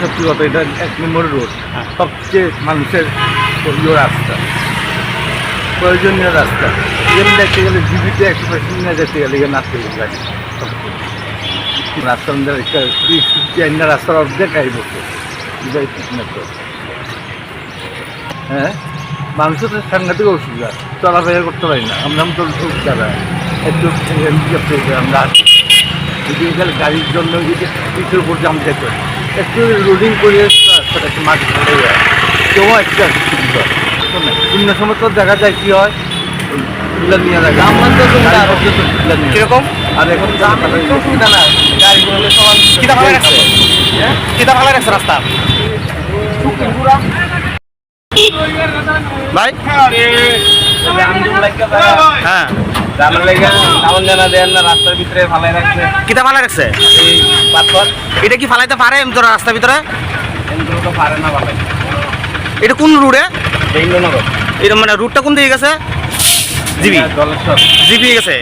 সত্যি কথা, এটা 1 নম্বর রোড, সবচেয়ে মানুষের রাস্তা, প্রয়োজনীয় রাস্তা। এখানে দেখতে গেলে জীবিত 100% নিয়ে যেতে গেলে এখানে আসতে গাড়ি রাস্তার মধ্যে একটা রাস্তার অর্ধেক আই বসে ঠিক না তো। হ্যাঁ, মানুষের তো সাংঘাতিক অসুবিধা, চলাফেরা করতে পারি না। আমরা তো যারা একটু আমরা যদি এখানে গাড়ির জন্য যদি পিঠের উপর জামতে পারি, একটু রোডিং করে রাস্তাটা একটু মাটি ফেলে যায়, কেউ একটা সুবিধা শূন্য সময় তো দেখা যায় কী হয়, এগুলো নিয়ে যায় আমরা তো কিরকম আর এখন অসুবিধা না, গাড়িগুলো সমান কিতা ভালো রাখছে, কিতা ভালো রাখছে রাস্তা ভাই। হ্যাঁ রাস্তার ভিতরে ফালাই রাখছে, কিতা ভালো রাখছে এই পাথর এটা কি ফালাইতে পারে তোরা রাস্তার ভিতরে? এগুলো তো পারে না ফালাই। এটা কোন রুটে? ইন্দ্রনগর, এটা মানে রুটটা কোন দিকে গেছে? জিবি জলেশ্বর জিবি গেছে।